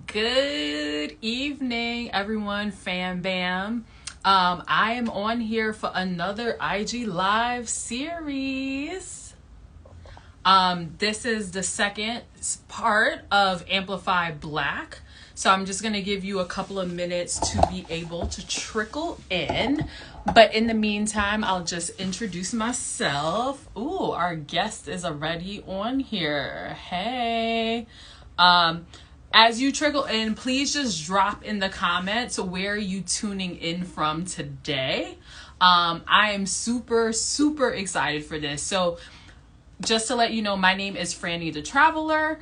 Good evening, everyone, fam bam. I am on here for another IG Live series. This is the second part of Amplify Black. So I'm just going to give you a couple of minutes to be able to trickle in. But in the meantime, I'll just introduce myself. Ooh, our guest is already on here. Hey. Um, as you trickle in, please just drop in the comments where are you tuning in from today. I am super excited for this. So just to let you know, my name is Franny the Traveler.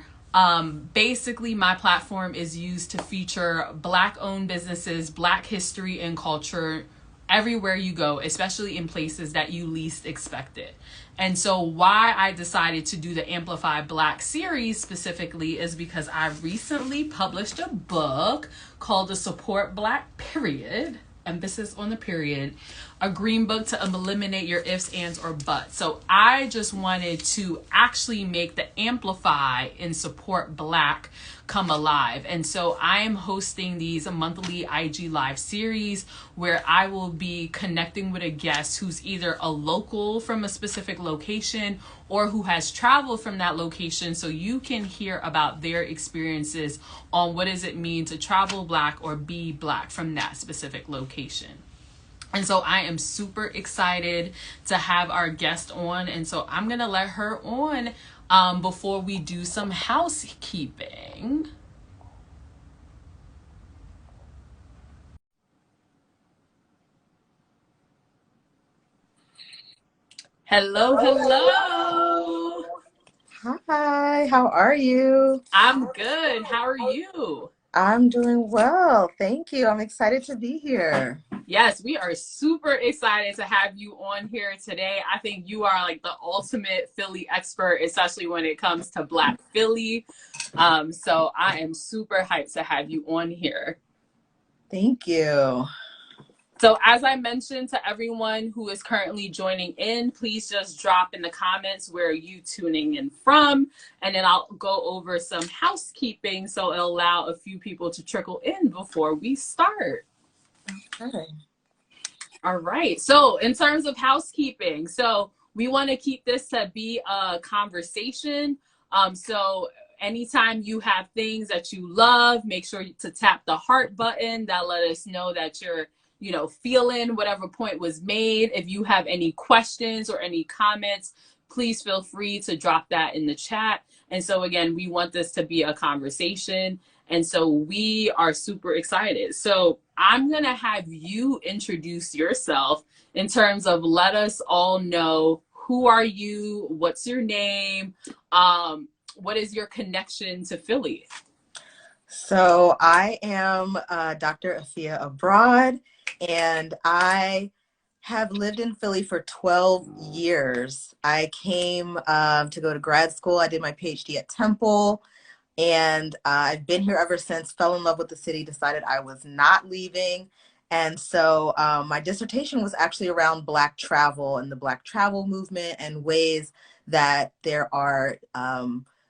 Basically, my platform is used to feature Black-owned businesses, Black history and culture everywhere you go, especially in places that you least expect it. And so why I decided to do the Amplify Black series specifically is because I recently published a book called the Support Black Period, emphasis on the period, a green book to eliminate your ifs, ands, or buts. So I just wanted to actually make the Amplify and Support Black come alive. And so I am hosting these monthly IG Live series where I will be connecting with a guest who's either a local from a specific location or who has traveled from that location, so you can hear about their experiences on what does it mean to travel Black or be Black from that specific location. And so I am super excited to have our guest on. And so I'm going to let her on before we do some housekeeping. Hello, hello. Hi, how are you? I'm good. How are you? I'm doing well. Thank you. I'm excited to be here. Yes, we are super excited to have you on here today. I think you are like the ultimate Philly expert, especially when it comes to Black Philly. So I am super hyped to have you on here. Thank you. So as I mentioned to everyone who is currently joining in, please just drop in the comments where you tuning in from, and then I'll go over some housekeeping so it'll allow a few people to trickle in before we start. Okay. All right. So in terms of housekeeping, so we want to keep this to be a conversation. So anytime you have things that you love, make sure to tap the heart button. That let us know that you're, feeling whatever point was made. If you have any questions or any comments, please feel free to drop that in the chat. And so again, we want this to be a conversation. And so we are super excited. So I'm going to have you introduce yourself in terms of let us all know who are you, what's your name, what is your connection to Philly? So I am Dr. Afia abroad, and I have lived in Philly for 12 years. I came to go to grad school. I did my PhD at Temple. And I've been here ever since, fell in love with the city, decided I was not leaving. And so my dissertation was actually around Black travel and the Black travel movement and ways that there are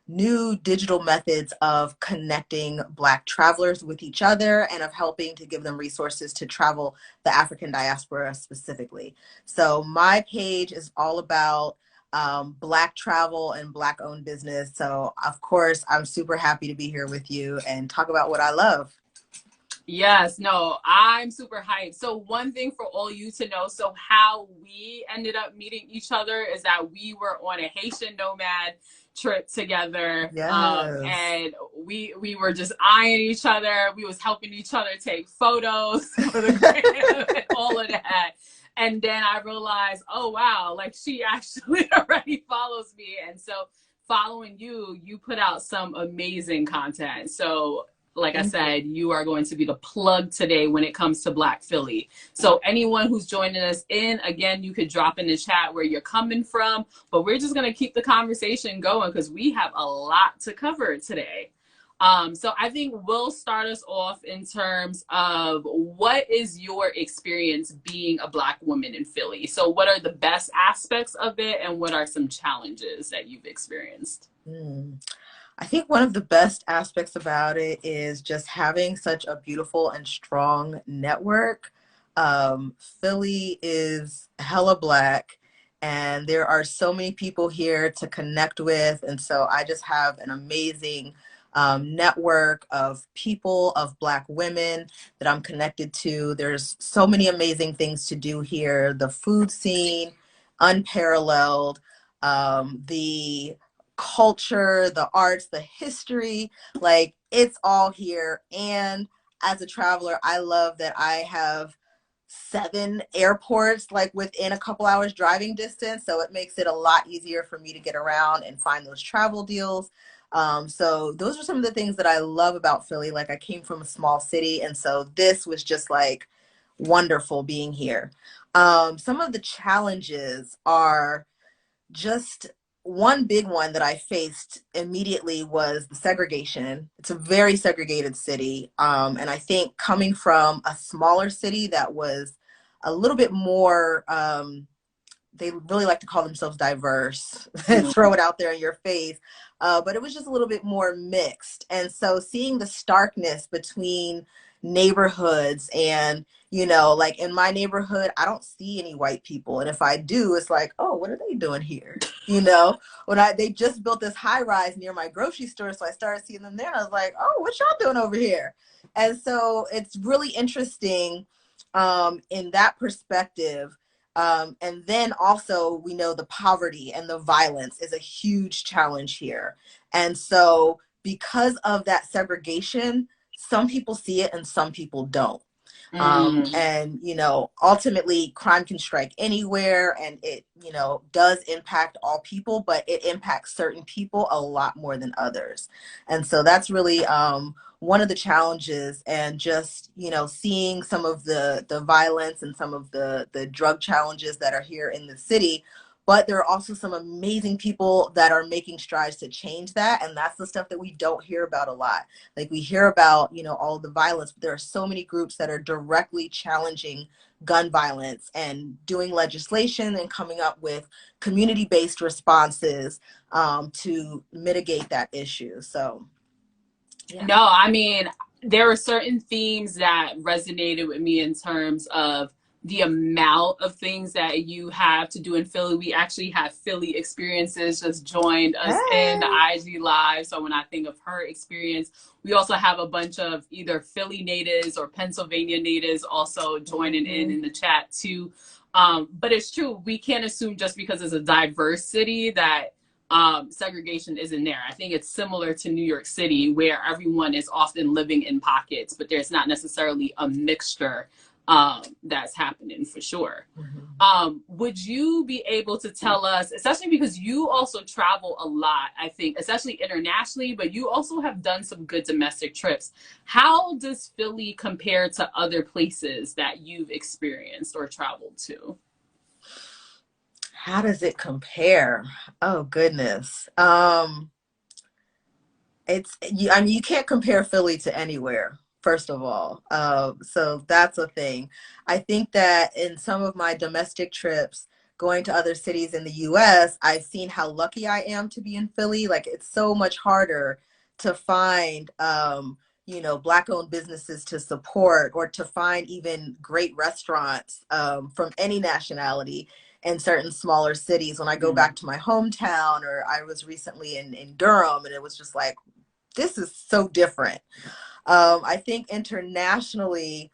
new digital methods of connecting Black travelers with each other and of helping to give them resources to travel the African diaspora specifically. So my page is all about Black travel and Black owned business. So of course, I'm super happy to be here with you and talk about what I love. Yes, no, I'm super hyped. So one thing for all you to know, so how we ended up meeting each other is that we were on a Haitian nomad trip together. Yes. And we were just eyeing each other. We was helping each other take photos for the gram and all of that. And then I realized, oh wow, like she actually already follows me. And so following you, you put out some amazing content. So like I said, you are going to be the plug today when it comes to Black Philly. So anyone who's joining us in, again, you could drop in the chat where you're coming from, but we're just going to keep the conversation going because we have a lot to cover today. So I think we'll start us off in terms of what is your experience being a Black woman in Philly? So what are the best aspects of it and what are some challenges that you've experienced? I think one of the best aspects about it is just having such a beautiful and strong network. Philly is hella Black, and there are so many people here to connect with. And so I just have an amazing network of people, of Black women that I'm connected to. There's so many amazing things to do here. The food scene, unparalleled. The culture, the arts, the history, like it's all here. And as a traveler, I love that I have 7 airports like within a couple hours driving distance. So it makes it a lot easier for me to get around and find those travel deals. So those are some of the things that I love about Philly. Like I came from a small city, and so this was just like wonderful being here. Some of the challenges are just one big one that I faced immediately was the segregation. It's a very segregated city. And I think coming from a smaller city that was a little bit more, they really like to call themselves diverse and throw it out there in your face. But it was just a little bit more mixed. And so seeing the starkness between neighborhoods and, like in my neighborhood, I don't see any white people. And if I do, it's like, oh, what are they doing here? They just built this high rise near my grocery store. So I started seeing them there. And I was like, oh, what y'all doing over here? And so it's really interesting in that perspective. And then also we know the poverty and the violence is a huge challenge here. And so because of that segregation, some people see it and some people don't. And, ultimately crime can strike anywhere, and it, does impact all people, but it impacts certain people a lot more than others. And so that's really one of the challenges, and just, seeing some of the violence and some of the drug challenges that are here in the city. But there are also some amazing people that are making strides to change that. And that's the stuff that we don't hear about a lot. Like we hear about, all the violence, but there are so many groups that are directly challenging gun violence and doing legislation and coming up with community-based responses to mitigate that issue. So, yeah. No, I mean, there were certain themes that resonated with me in terms of the amount of things that you have to do in Philly. We actually have Philly Experiences just joined us in the IG Live. So when I think of her experience, we also have a bunch of either Philly natives or Pennsylvania natives also joining in the chat too. But it's true, we can't assume just because it's a diverse city that segregation isn't there. I think it's similar to New York City, where everyone is often living in pockets, but there's not necessarily a mixture that's happening for sure. Would you be able to tell us, especially because you also travel a lot, I think, especially internationally, but you also have done some good domestic trips. How does Philly compare to other places that you've experienced or traveled to? How does it compare? Oh, goodness. You can't compare Philly to anywhere, first of all. So that's a thing. I think that in some of my domestic trips, going to other cities in the US, I've seen how lucky I am to be in Philly. Like it's so much harder to find, Black-owned businesses to support, or to find even great restaurants from any nationality in certain smaller cities. When I go back to my hometown, or I was recently in Durham, and it was just like, this is so different. I think internationally,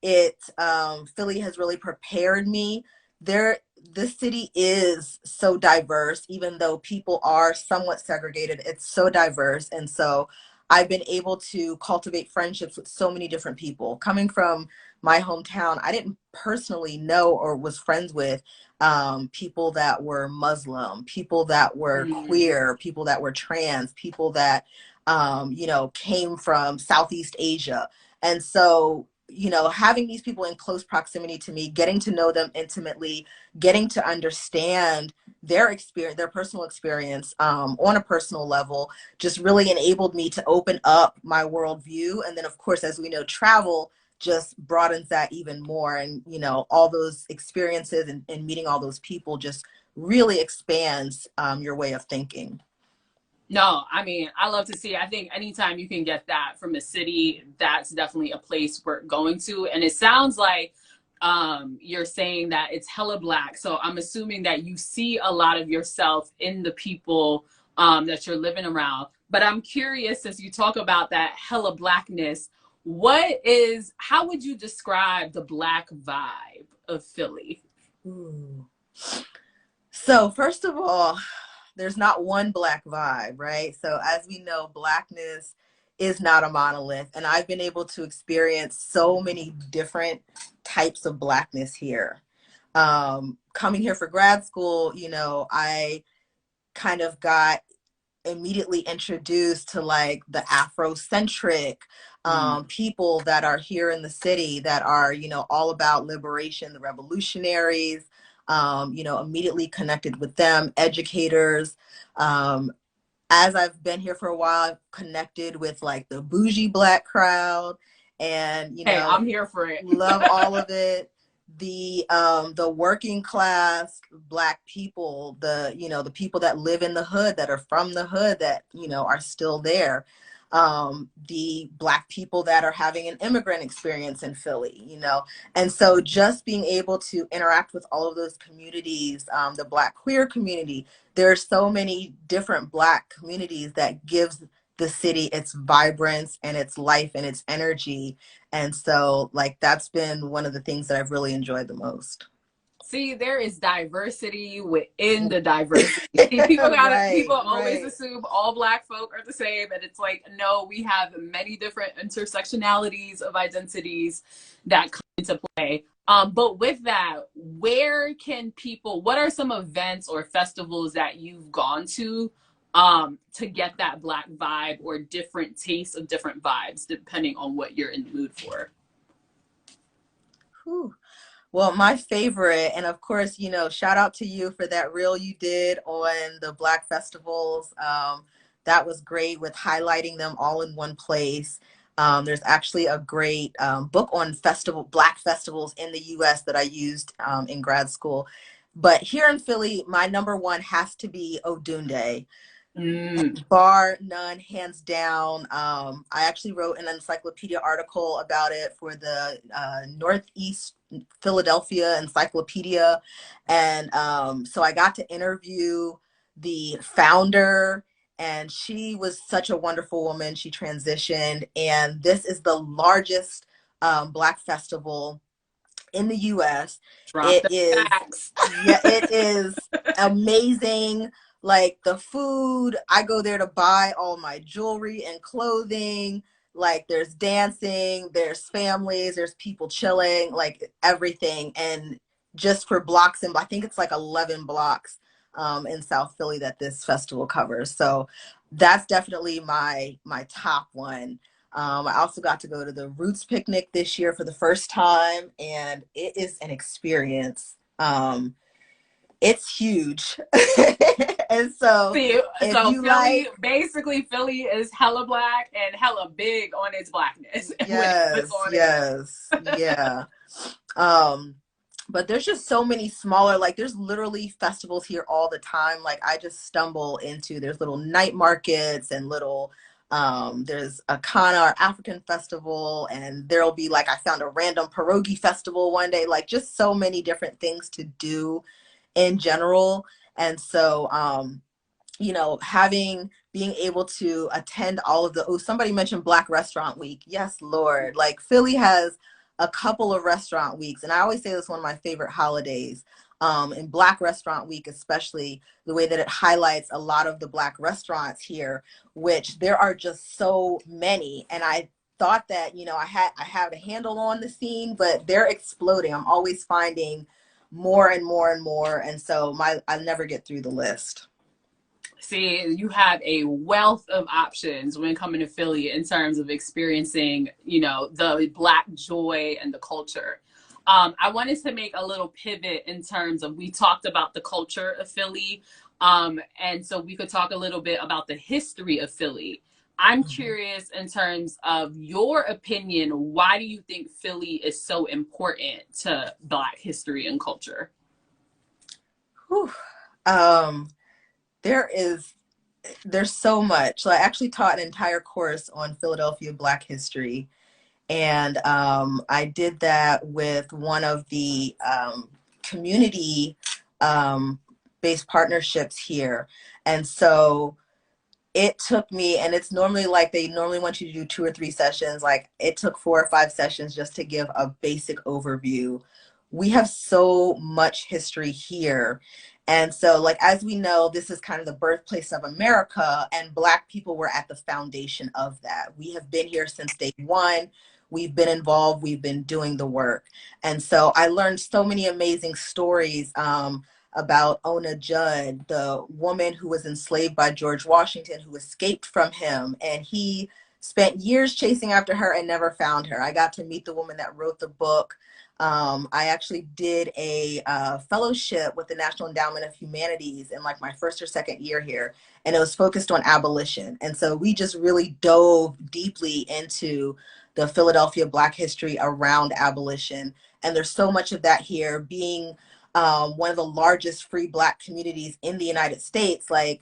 Philly has really prepared me. This city is so diverse, even though people are somewhat segregated. It's so diverse, and so I've been able to cultivate friendships with so many different people. Coming from my hometown, I didn't personally know or was friends with people that were Muslim, people that were queer, people that were trans, people that came from Southeast Asia. And so, having these people in close proximity to me, getting to know them intimately, getting to understand their experience, their personal experience on a personal level, just really enabled me to open up my worldview. And then, of course, as we know, travel just broadens that even more. And, all those experiences and meeting all those people just really expands your way of thinking. No, I mean, I love to see it. I think anytime you can get that from a city, that's definitely a place we're going to. And it sounds like you're saying that it's hella black. So I'm assuming that you see a lot of yourself in the people that you're living around. But I'm curious, since you talk about that hella blackness, how would you describe the black vibe of Philly? Ooh. So first of all, there's not one black vibe, right? So as we know, blackness is not a monolith. And I've been able to experience so many different types of blackness here. Coming here for grad school, you know, I kind of got immediately introduced to like the Afrocentric people that are here in the city that are, you know, all about liberation, the revolutionaries, you know, immediately connected with them, educators. As I've been here for a while, I've connected with like the bougie black crowd and, you Hey, know, I'm here for it. love all of it. The working class black people, the, you know, the people that live in the hood, that are from the hood, that, you know, are still there. The black people that are having an immigrant experience in Philly, you know. And so just being able to interact with all of those communities, the black queer community, there are so many different black communities that gives the city its vibrance and its life and its energy. And so, like, that's been one of the things that I've really enjoyed the most. See, there is diversity within the diversity. See, people Right, always right. assume all black folk are the same, and it's like, no, we have many different intersectionalities of identities that come into play. But with that, what are some events or festivals that you've gone to get that black vibe or different tastes of different vibes, depending on what you're in the mood for? Whew. Well, my favorite, and of course, you know, shout out to you for that reel you did on the Black festivals. That was great with highlighting them all in one place. There's actually a great book on Black festivals in the US that I used in grad school. But here in Philly, my number one has to be Odunde. Mm. Bar none, hands down. I actually wrote an encyclopedia article about it for the Northeast Philadelphia Encyclopedia. And so I got to interview the founder, and she was such a wonderful woman. She transitioned, and this is the largest Black festival in the US. Drop It the is, facts. yeah, it is amazing. Like the food, I go there to buy all my jewelry and clothing. Like there's dancing, there's families, there's people chilling, like everything. And just for blocks, and I think it's like 11 blocks in South Philly that this festival covers. So that's definitely my top one. I also got to go to the Roots picnic this year for the first time, and it is an experience. It's huge. And so See, if so you like, Philly is hella black and hella big on its blackness when it puts yes, on yes, yeah. Um, but there's just so many smaller, like there's literally festivals here all the time. Like I just stumble into, there's little night markets and little, there's a Kana or African festival, and there'll be like, I found a random pierogi festival one day, like just so many different things to do in general. And so, you know, being able to attend all of the, oh, somebody mentioned Black Restaurant Week. Yes, Lord. Like Philly has a couple of restaurant weeks. And I always say this is one of my favorite holidays. In Black Restaurant Week, especially the way that it highlights a lot of the Black restaurants here, which there are just so many. And I thought that, you know, I had a handle on the scene, but they're exploding. I'm always finding more and more and more. And so I never get through the list. See, you have a wealth of options when coming to Philly in terms of experiencing, the Black joy and the culture. I wanted to make a little pivot in terms of, we talked about the culture of Philly. And so we could talk a little bit about the history of Philly. I'm Mhm. curious in terms of your opinion, why do you think Philly is so important to Black history and culture? Whew. Um, there is there's so much. So I actually taught an entire course on Philadelphia Black history. And I did that with one of the community based partnerships here. And so it took me, and it's normally like they normally want you to do 2 or 3 sessions. Like it took 4 or 5 sessions just to give a basic overview. We have so much history here. And so, like, as we know, this is kind of the birthplace of America, and Black people were at the foundation of that. We have been here since day one. We've been involved. We've been doing the work. And so I learned so many amazing stories. About 𝗙𝗪𝗔𝗧𝗖𝗛, the woman who was enslaved by George Washington, who escaped from him, and he spent years chasing after her and never found her. I got to meet the woman that wrote the book. I actually did a fellowship with the National Endowment of Humanities in like my first or second year here, and it was focused on abolition. And so we just really dove deeply into the Philadelphia Black history around abolition. And there's so much of that here. Being one of the largest free Black communities in the United States, like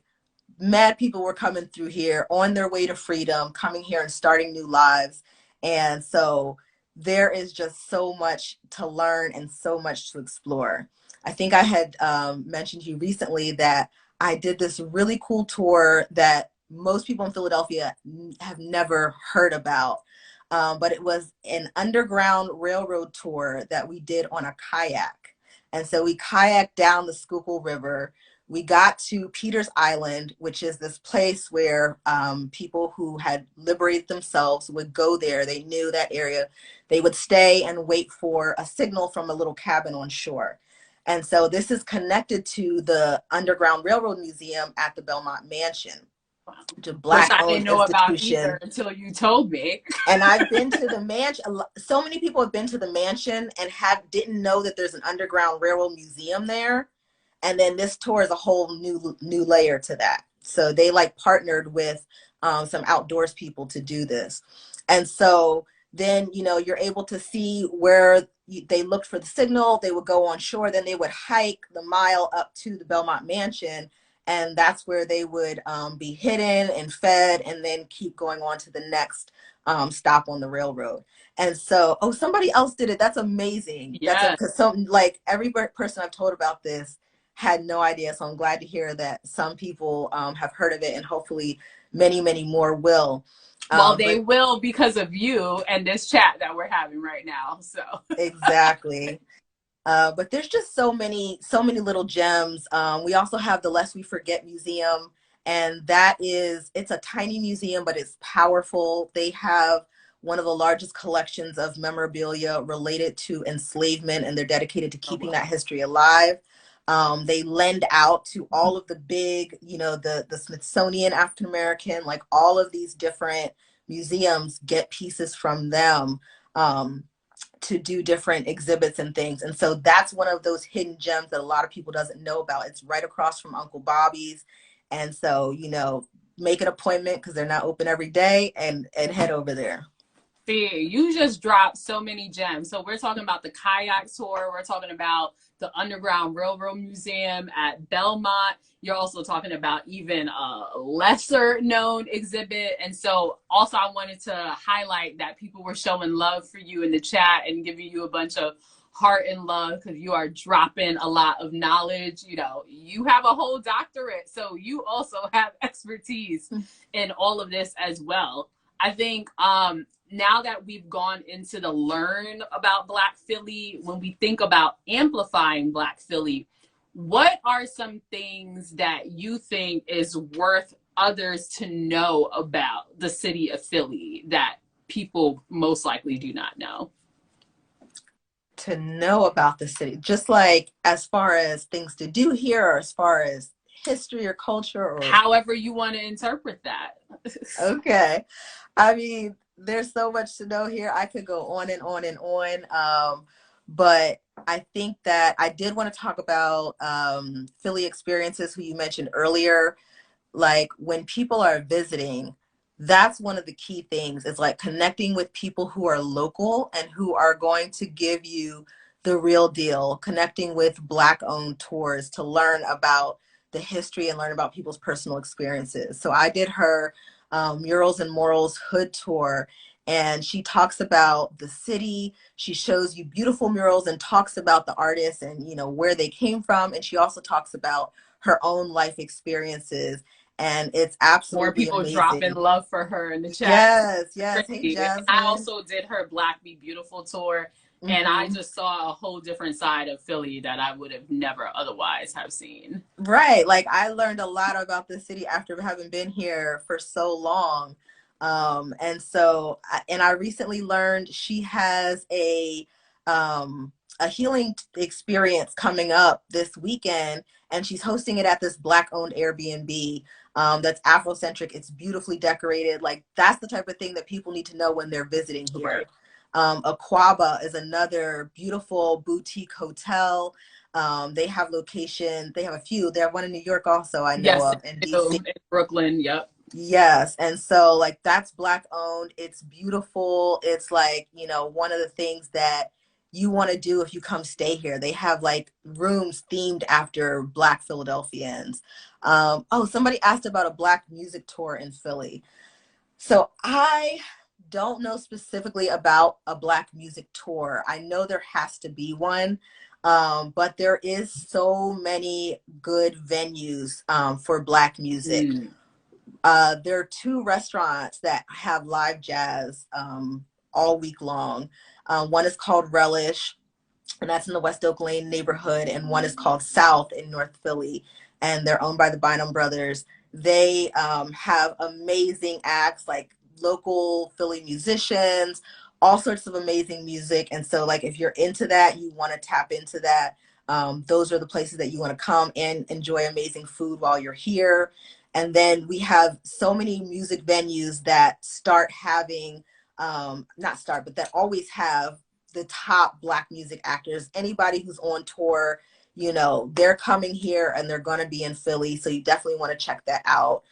mad people were coming through here on their way to freedom, coming here and starting new lives. And so there is just so much to learn and so much to explore. I think I had mentioned to you recently that I did this really cool tour that most people in Philadelphia have never heard about. But it was an underground railroad tour that we did on a kayak. And so we kayaked down the Schuylkill River. We got to Peters Island, which is this place where people who had liberated themselves would go there. They knew that area. They would stay and wait for a signal from a little cabin on shore. And so this is connected to the Underground Railroad Museum at the Belmont Mansion, which is a Which I didn't Black-owned know about either institution. until you told me. And I've been to the mansion. So many people have been to the mansion and didn't know that there's an Underground Railroad museum there. And then this tour is a whole new layer to that. So they like partnered with some outdoors people to do this. And so then, you know, you're able to see where they looked for the signal. They would go on shore, then they would hike the mile up to the Belmont Mansion. And that's where they would be hidden and fed, and then keep going on to the next stop on the railroad. And so, oh, somebody else did it. That's amazing. Yeah. Because some, like every person I've told about this had no idea. So I'm glad to hear that some people have heard of it, and hopefully many, many more will. Well, they will because of you and this chat that we're having right now. So exactly. But there's just so many little gems. We also have the Lest We Forget Museum, and it's a tiny museum, but it's powerful. They have one of the largest collections of memorabilia related to enslavement, and they're dedicated to keeping that history alive. They lend out to all of the big, you know, the Smithsonian African American, like all of these different museums get pieces from them. To do different exhibits and things. And so that's one of those hidden gems that a lot of people doesn't know about. It's right across from Uncle Bobby's. And so, you know, make an appointment because they're not open every day, and head over there. see, you just dropped so many gems. So we're talking about the kayak tour. We're talking about the Underground Railroad Museum at Belmont. You're also talking about even a lesser known exhibit. And so also I wanted to highlight that people were showing love for you in the chat and giving you a bunch of heart and love because you are dropping a lot of knowledge. You know, you have a whole doctorate, so you also have expertise in all of this as well. I think now that we've gone into the learn about Black Philly, when we think about amplifying Black Philly, what are some things that you think is worth others to know about the city of Philly that people most likely do not know? To know about the city, just like as far as things to do here, or as far as history or culture, or however you want to interpret that. Okay. I mean, there's so much to know here. I could go on and on and on. But I think that I did want to talk about Philly experiences, who you mentioned earlier. Like when people are visiting, that's one of the key things, is like connecting with people who are local and who are going to give you the real deal, connecting with Black owned tours to learn about the history and learn about people's personal experiences. So I did her Murals and Morals hood tour, and she talks about the city. She shows you beautiful murals and talks about the artists and, you know, where they came from. And she also talks about her own life experiences. And it's More absolutely people dropping amazing. love for her in the chat. Yes, yes. Hey, Crazy. And I Jasmine. also did her Black Be Beautiful tour, and I Hmm. just saw a whole different side of Philly that I would have never otherwise have seen. Right. Like I learned a lot about the city after having been here for so long. And so, and I recently learned she has a healing experience coming up this weekend, and she's hosting it at this Black owned Airbnb. That's Afrocentric. It's beautifully decorated. Like that's the type of thing that people need to know when they're visiting Right. here. 𝗙𝗚 is another beautiful boutique hotel. They have locations. They have a few. They have one in New York also, I know Yes, of, in they do. DC. In Brooklyn. Yep. Yes. And so like that's Black owned. It's beautiful. It's like, you know, one of the things that you want to do if you come stay here. They have like rooms themed after Black Philadelphians. Oh, somebody asked about a Black music tour in Philly. So I don't know specifically about a Black music tour. I know there has to be one, but there is so many good venues for Black music. Mm. There are two restaurants that have live jazz all week long. One is called Relish, and that's in the West Oak Lane neighborhood, and one is called South in North Philly, and they're owned by the Bynum brothers. They have amazing acts like local Philly musicians, all sorts of amazing music. And so like if you're into that, you want to tap into that, those are the places that you want to come and enjoy amazing food while you're here. And then we have so many music venues that start having not start, but that always have the top Black music actors. Anybody who's on tour, you know, they're coming here and they're going to be in Philly. So you definitely want to check that out.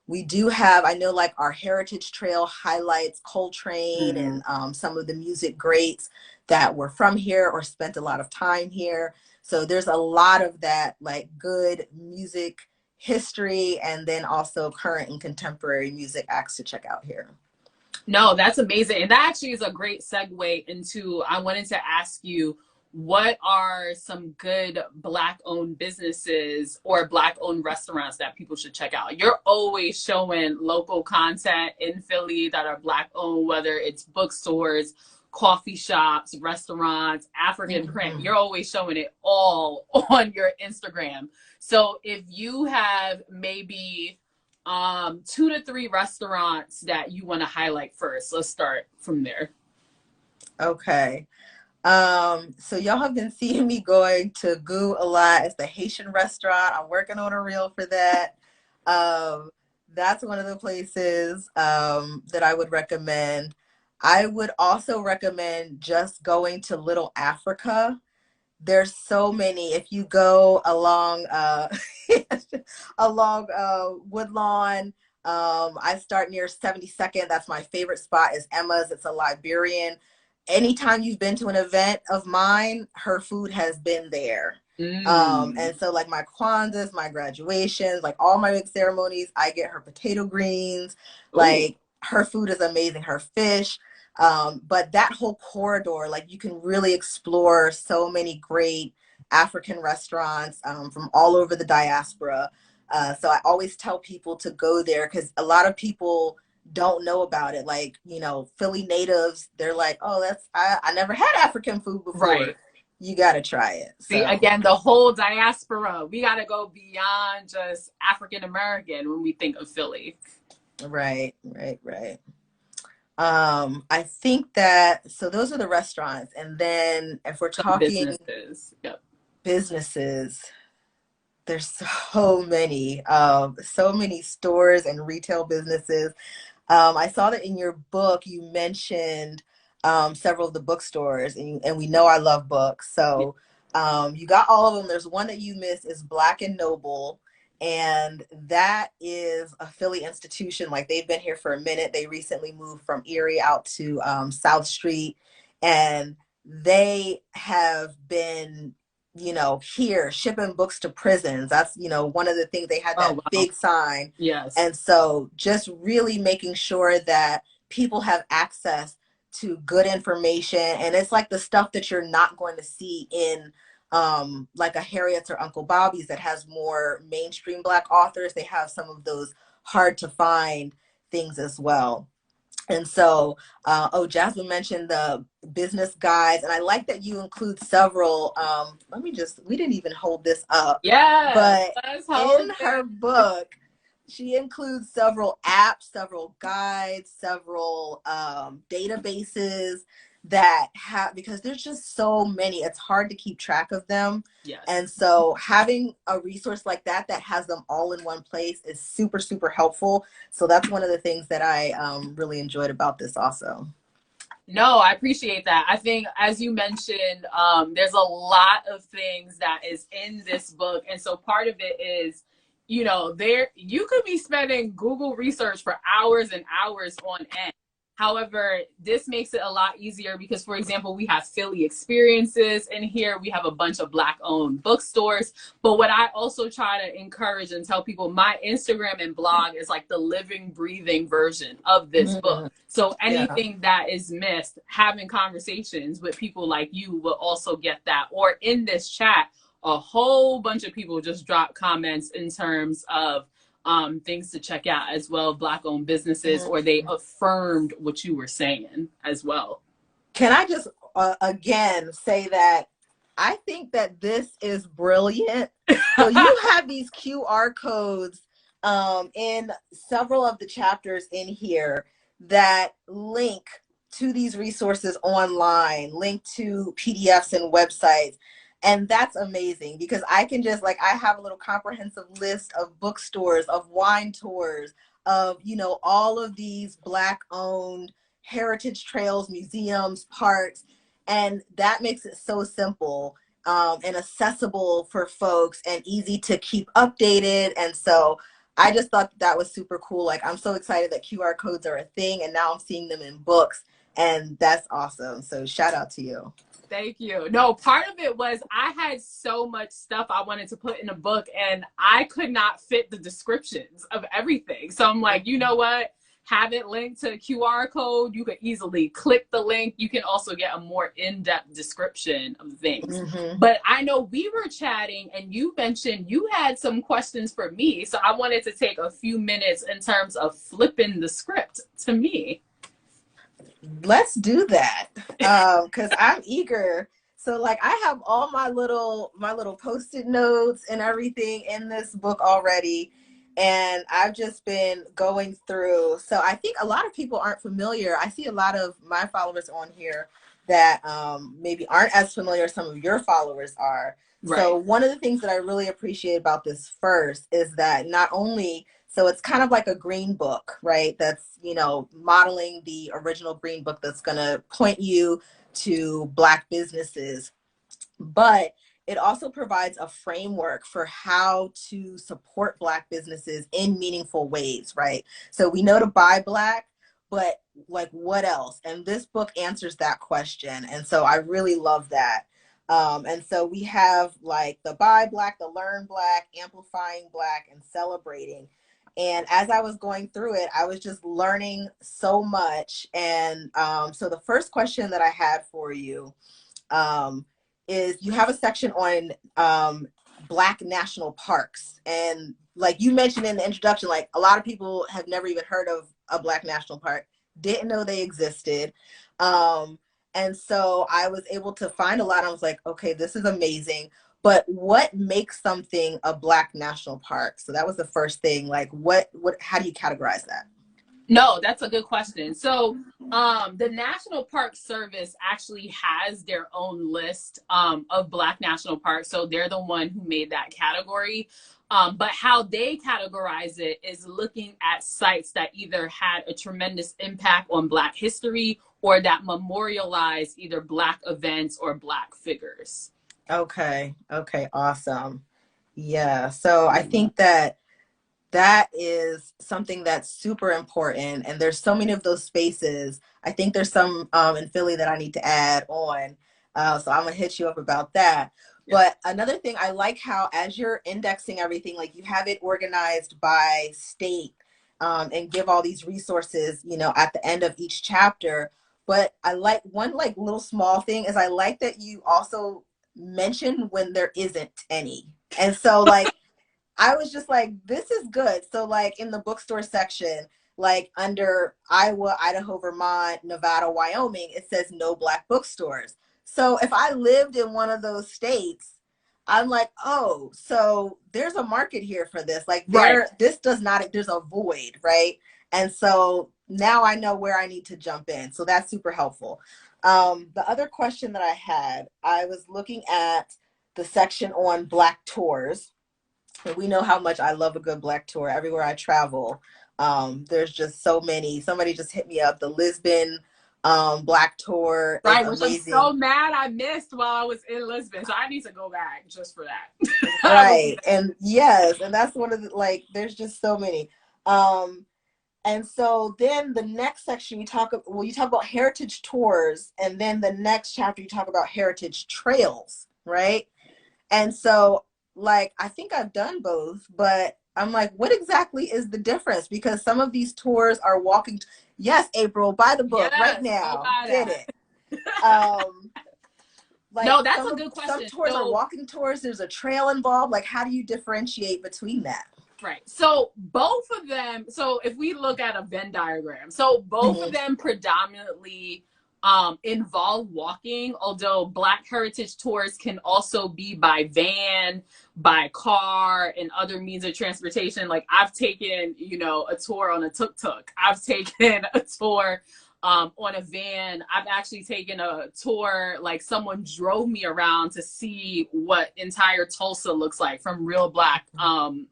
We do have, I know like our Heritage Trail highlights Coltrane Mm. and some of the music greats that were from here or spent a lot of time here. So there's a lot of that like good music history and then also current and contemporary music acts to check out here. No, that's amazing. And that actually is a great segue into, I wanted to ask you, what are some good Black owned businesses or Black owned restaurants that people should check out? You're always showing local content in Philly that are Black owned, whether it's bookstores, coffee shops, restaurants, African print. Mm-hmm. You're always showing it all on your Instagram. So if you have maybe 2 to 3 restaurants that you want to highlight first, let's start from there. Okay. So y'all have been seeing me going to Goo a lot. It's the Haitian restaurant. I'm working on a reel for that. That's one of the places that I would recommend. I would also recommend just going to Little Africa. There's so many. If you go along along Woodlawn, I start near 72nd. That's my favorite spot is Emma's. It's a Liberian. Anytime you've been to an event of mine, her food has been there. Mm. And so like my Kwanzaa's, my graduations, like all my big ceremonies, I get her potato greens. Ooh. Like her food is amazing, her fish. But that whole corridor, like you can really explore so many great African restaurants from all over the diaspora. So I always tell people to go there because a lot of people don't know about it. Like, you know, Philly natives, they're like, oh, I never had African food before. Right. You got to try it. See, So, again, the whole diaspora. We got to go beyond just African American when we think of Philly. right, right, right. I think that, so those are the restaurants. And then if we're Some talking businesses. Yep. businesses, there's so many stores and retail businesses. I saw that in your book you mentioned several of the bookstores, and we know I love books. So you got all of them. There's one that you missed is Black and Noble, and that is a Philly institution. Like they've been here for a minute. They recently moved from Erie out to South Street, and they have been here, shipping books to prisons. That's, one of the things. They had Oh, that wow. big sign. Yes. And so just really making sure that people have access to good information. And it's like the stuff that you're not going to see in like a Harriet's or Uncle Bobby's that has more mainstream Black authors. They have some of those hard to find things as well. And so, Jasmine mentioned the business guides, and I like that you include several. We didn't even hold this up, Yes. but Let's in hold her it. book, she includes several apps, several guides, several databases that have, because there's just so many, it's hard to keep track of them. Yes. And so having a resource like that that has them all in one place is super, super helpful. So that's one of the things that I really enjoyed about this also. No, I appreciate that. I think, as you mentioned, there's a lot of things that is in this book. And so part of it is, there you could be spending Google research for hours and hours on end. However, this makes it a lot easier because, for example, we have Philly experiences in here. We have a bunch of Black owned bookstores. But what I also try to encourage and tell people, my Instagram and blog is like the living, breathing version of this book. So anything that is missed, having conversations with people like you will also get that. Or in this chat, a whole bunch of people just drop comments in terms of things to check out as well, Black owned businesses, or they affirmed what you were saying as well. Can I just again say that I think that this is brilliant. So you have these QR codes in several of the chapters in here that link to these resources online, link to PDFs and websites. And that's amazing because I can just I have a little comprehensive list of bookstores, of wine tours, of, all of these Black owned heritage trails, museums, parks. And that makes it so simple and accessible for folks and easy to keep updated. And so I just thought that was super cool. Like, I'm so excited that QR codes are a thing and now I'm seeing them in books, and that's awesome. So shout out to you. Thank you. No, part of it was I had so much stuff I wanted to put in a book and I could not fit the descriptions of everything. So I'm like, you know what? Have it linked to a QR code. You can easily click the link. You can also get a more in-depth description of things. But I know we were chatting and you mentioned you had some questions for me. So I wanted to take a few minutes in terms of flipping the script to me. Let's do that because I'm eager. So I have all my little Post-it notes and everything in this book already, and I've just been going through. So I think a lot of people aren't familiar. I see a lot of my followers on here that maybe aren't as familiar as some of your followers are. Right. So one of the things that I really appreciate about this first is that not only, so it's kind of like a green book, right? That's, modeling the original green book that's going to point you to Black businesses. But it also provides a framework for how to support Black businesses in meaningful ways, right? So we know to buy Black, but what else? And this book answers that question. And so I really love that. And so we have the Buy Black, the Learn Black, Amplifying Black, and Celebrating. And as I was going through it, I was just learning so much. And so the first question that I had for you is, you have a section on Black national parks. And you mentioned in the introduction, a lot of people have never even heard of a Black national park, didn't know they existed. And so I was able to find a lot. I was like, okay, this is amazing. But what makes something a Black national park? So that was the first thing. How do you categorize that? No, that's a good question. So the National Park Service actually has their own list of Black national parks. So they're the one who made that category. But how they categorize it is looking at sites that either had a tremendous impact on Black history or that memorialize either Black events or Black figures. Okay. Awesome. Yeah. So I think that is something that's super important. And there's so many of those spaces. I think there's some in Philly that I need to add on. So I'm going to hit you up about that. But another thing, I like how as you're indexing everything, like you have it organized by state, and give all these resources, at the end of each chapter. But I like one like little small thing is I like that you also mention when there isn't any. And so like I was just like, this is good. So like in the bookstore section, like under Iowa, Idaho, Vermont, Nevada, Wyoming, it says no Black bookstores. So if I lived in one of those states, I'm like, oh, so there's a market here for this. Like Right. this does not, there's a void, right? And so now I know where I need to jump in. So that's super helpful. The other question that I had, I was looking at the section on Black tours. And we know how much I love a good Black tour everywhere I travel. There's just so many. Somebody just hit me up. The Lisbon Black tour is Right, which I'm amazing. so mad I missed while I was in Lisbon. So I need to go back just for that. I will do Right. And yes, and that's one of the, like, there's just so many. Um, and so then the next section you talk about heritage tours, and then the next chapter you talk about heritage trails, right? And so, like, I think I've done both, but I'm like, what exactly is the difference? Because some of these tours are walking. Yes, April, buy the book right Yes, go now. buy Get that. it. Like No, that's a good some question. tours are So, walking tours. There's a trail involved. Like, how do you differentiate between that? right. So both of them, so if we look at a Venn diagram, so both of Mhm. them predominantly involve walking, although Black Heritage tours can also be by van, by car, and other means of transportation. Like I've taken, a tour on a tuk-tuk. I've taken a tour on a van. I've actually taken a tour, like someone drove me around to see what entire Tulsa looks like from real Black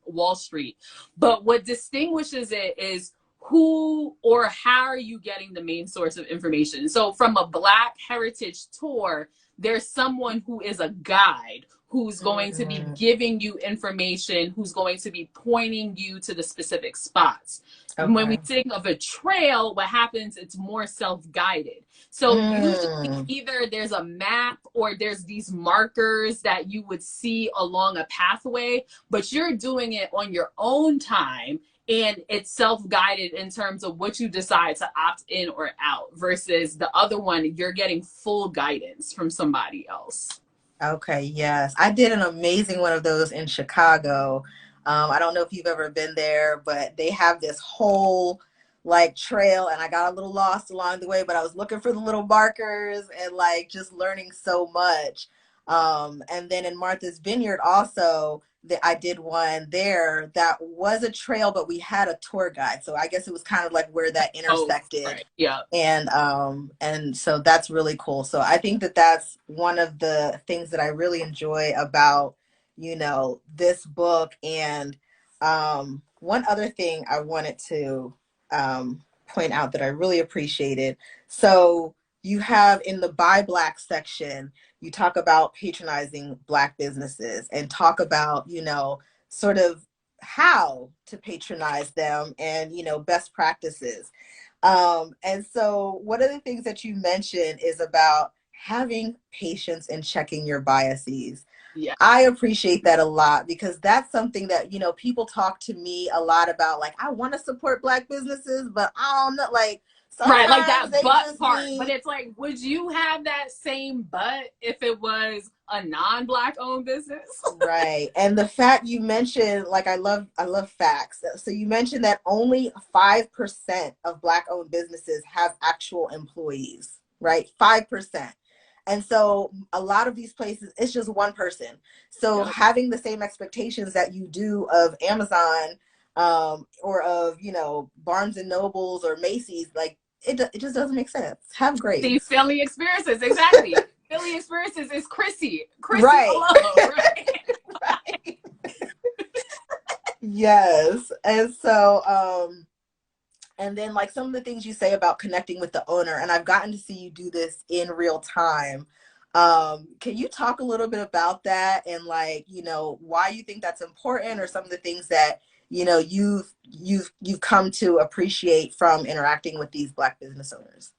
Wall Street. But what distinguishes it is who or how are you getting the main source of information. So from a Black heritage tour, there's someone who is a guide who's going to be giving you information, who's going to be pointing you to the specific spots. When we Okay. think of a trail, what happens, it's more self-guided. So usually Mm. either there's a map or there's these markers that you would see along a pathway, but you're doing it on your own time, and it's self-guided in terms of what you decide to opt in or out, versus the other one, you're getting full guidance from somebody else. Okay, yes. I did an amazing one of those in Chicago. I don't know if you've ever been there, but they have this whole like trail, and I got a little lost along the way, but I was looking for the little markers and like just learning so much. And then in Martha's Vineyard also, I did one there that was a trail, but we had a tour guide. So I guess it was kind of like where that Oh, intersected, right. Yeah. and so that's really cool. So I think that that's one of the things that I really enjoy about this book. And one other thing I wanted to point out that I really appreciated. So you have in the Buy Black section, you talk about patronizing Black businesses and talk about sort of how to patronize them and best practices. And so one of the things that you mentioned is about having patience and checking your biases. Yeah. I appreciate that a lot because that's something that, people talk to me a lot about, like, I want to support Black businesses, but I don't know, like, Right, like sometimes that they but just part. But need. it's like, would you have that same but if it was a non-Black owned business? Right. And the fact you mentioned, like, I love facts. So you mentioned that only 5% of Black owned businesses have actual employees, right? 5%. And so a lot of these places, it's just one person. So Yep. having the same expectations that you do of Amazon, or of, Barnes and Nobles or Macy's, like it just doesn't make sense. Have See, grace. Philly experiences, exactly. Philly experiences is Chrissy Right. alone, right? Right. Yes. And so, and then like some of the things you say about connecting with the owner, and I've gotten to see you do this in real time. Can you talk a little bit about that and like, why you think that's important, or some of the things that, you've come to appreciate from interacting with these Black business owners?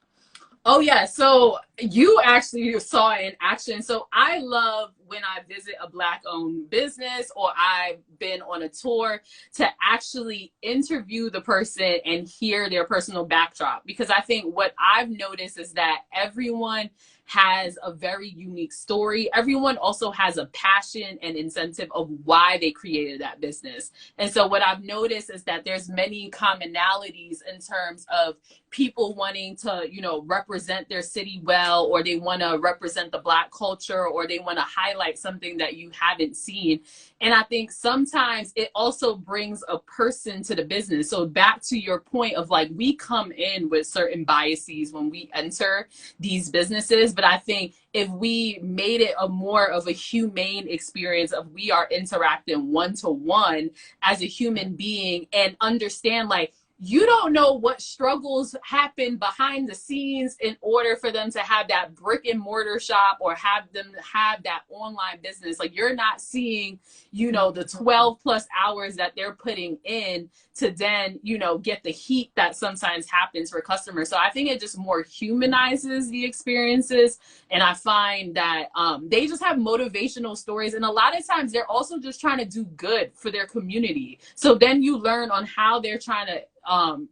Oh yeah, so you actually saw it in action. So I love when I visit a Black owned business or I've been on a tour to actually interview the person and hear their personal backdrop. Because I think what I've noticed is that everyone has a very unique story. Everyone also has a passion and incentive of why they created that business. And so what I've noticed is that there's many commonalities in terms of people wanting to, you know, represent their city well, or they want to represent the Black culture, or they want to highlight something that you haven't seen. And I think sometimes it also brings a person to the business. So back to your point of like, we come in with certain biases when we enter these businesses. But I think if we made it a more of a humane experience of we are interacting one-to-one as a human being, and understand like, you don't know what struggles happen behind the scenes in order for them to have that brick and mortar shop or have them have that online business. Like, you're not seeing, you know, the 12 plus hours that they're putting in to then, you know, get the heat that sometimes happens for customers. So I think it just more humanizes the experiences. And I find that they just have motivational stories. And a lot of times they're also just trying to do good for their community. So then you learn on how they're trying to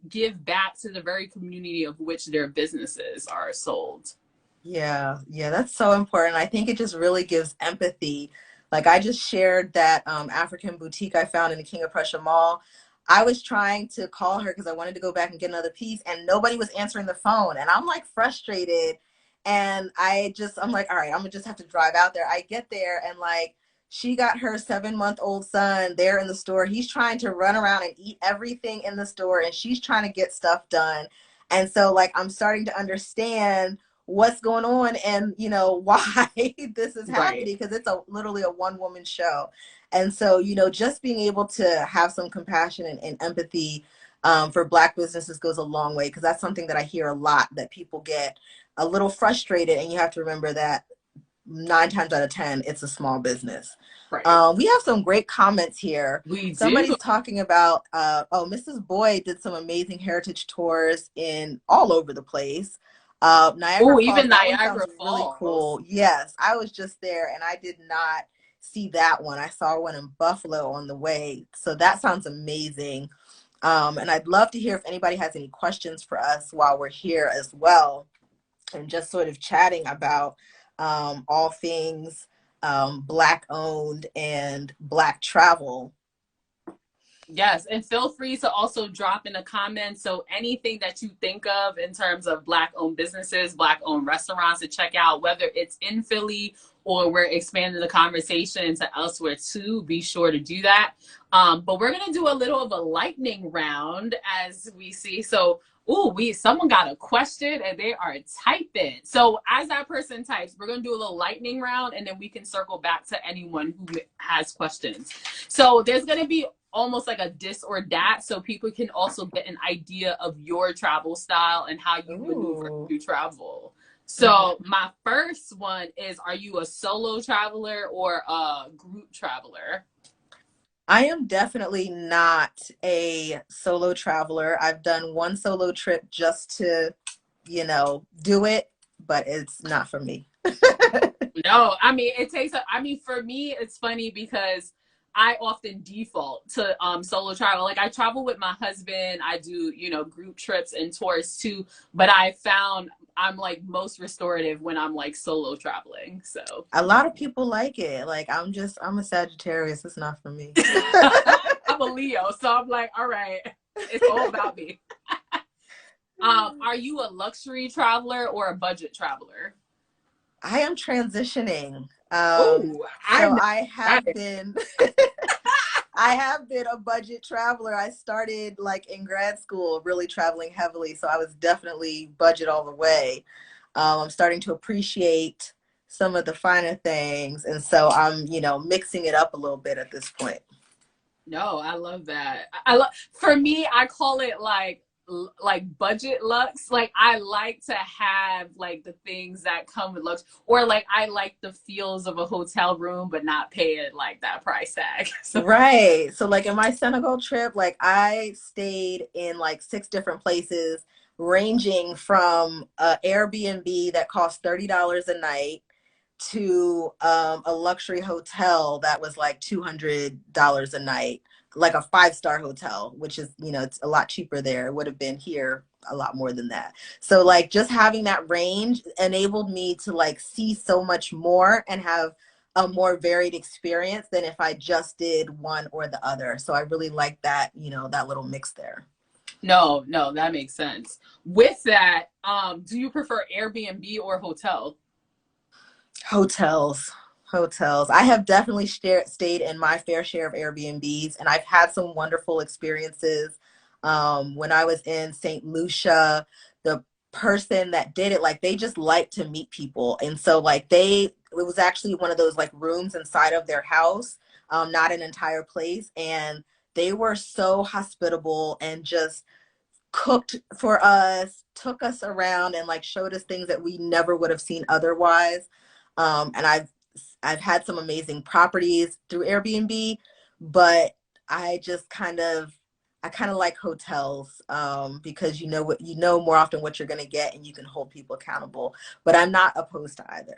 give back to the very community of which their businesses are sold. Yeah, that's so important. I think it just really gives empathy. Like, I just shared that African boutique I found in the King of Prussia Mall. I was trying to call her because I wanted to go back and get another piece, and nobody was answering the phone. And I'm like frustrated. And I'm like, all right, I'm gonna just have to drive out there. I get there, and like, she got her 7-month-old son there in the store. He's trying to run around and eat everything in the store, and she's trying to get stuff done. And so like, I'm starting to understand what's going on and, you know, why this is happening, because it's literally a one-woman show. And so, you know, just being able to have some compassion and empathy for Black businesses goes a long way, because that's something that I hear a lot, that people get a little frustrated, and you have to remember that 9 times out of 10, it's a small business. Right. We have some great comments here. Somebody's Do. talking about, Mrs. Boyd did some amazing heritage tours in all over the place. Niagara Falls, Even that one Niagara sounds really Falls. cool. Yes, I was just there and I did not see that one. I saw one in Buffalo on the way. So that sounds amazing. And I'd love to hear if anybody has any questions for us while we're here as well, and just sort of chatting about all things Black owned and Black travel. Yes, and feel free to also drop in the comments. So anything that you think of in terms of Black owned businesses, Black owned restaurants to check out, whether it's in Philly or we're expanding the conversation to elsewhere too, be sure to do that. But we're gonna do a little of a lightning round as we see. So someone got a question and they are typing. So as that person types, we're gonna do a little lightning round, and then we can circle back to anyone who has questions. So there's gonna be almost like a this or that, so people can also get an idea of your travel style and how you maneuver through travel. So my first one is, are you a solo traveler or a group traveler? I am definitely not a solo traveler. I've done one solo trip just to, you know, do it, but it's not for me. No, I mean, for me, it's funny because I often default to solo travel. Like, I travel with my husband. I do, you know, group trips and tours too. But I found I'm like most restorative when I'm like solo traveling. So a lot of people like it. Like, I'm a Sagittarius. It's not for me. I'm a Leo, so I'm like, all right, it's all about me. Are you a luxury traveler or a budget traveler? I am transitioning. I have been I have been a budget traveler. I started like in grad school really traveling heavily, so I was definitely budget all the way. I'm starting to appreciate some of the finer things, and so I'm, you know, mixing it up a little bit at this point. No, I love that. For me, I call it like budget lux. Like, I like to have like the things that come with lux, or like I like the feels of a hotel room but not pay it like that price tag. So. Right. So like in my Senegal trip, like I stayed in like 6 different places, ranging from a Airbnb that cost $30 a night to a luxury hotel that was like $200 a night, like a 5-star hotel, which is, you know, it's a lot cheaper there. It would have been here a lot more than that. So like just having that range enabled me to like see so much more and have a more varied experience than if I just did one or the other. So I really like that, you know, that little mix there. No, that makes sense. With that, do you prefer Airbnb or hotel? Hotels. Hotels. I have definitely stayed in my fair share of Airbnbs, and I've had some wonderful experiences. When I was in St. Lucia, the person that did it, like they just like to meet people. And so like it was actually one of those like rooms inside of their house, not an entire place. And they were so hospitable and just cooked for us, took us around and like showed us things that we never would have seen otherwise. And I've had some amazing properties through Airbnb, but I kind of like hotels, because you know more often what you're going to get and you can hold people accountable, but I'm not opposed to either.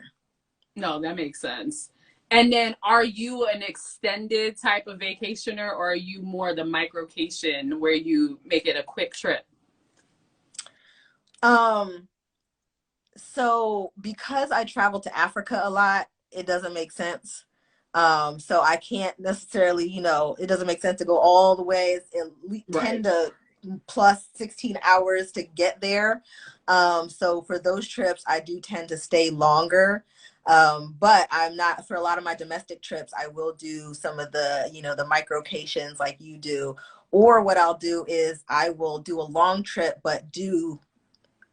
No, that makes sense. And then are you an extended type of vacationer, or are you more the microcation where you make it a quick trip? So because I travel to Africa a lot, it doesn't make sense. So I can't necessarily, you know, it doesn't make sense to go all the way. It's at least 10 to plus 16 hours to get there. So for those trips, I do tend to stay longer. But I'm not, for a lot of my domestic trips, I will do some of the, you know, the microcations like you do. Or what I'll do is I will do a long trip, but do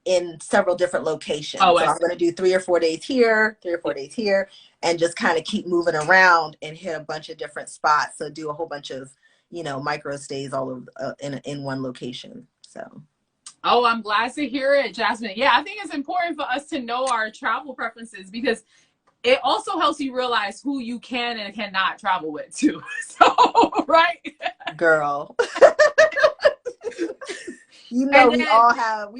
in several different locations. Oh, so I'm going to do 3 or 4 days here, 3 or 4 days here, and just kind of keep moving around and hit a bunch of different spots. So do a whole bunch of, you know, micro stays all over in one location. So. Oh, I'm glad to hear it, Jasmine. Yeah, I think it's important for us to know our travel preferences, because it also helps you realize who you can and cannot travel with too. So, right? Girl. You know, we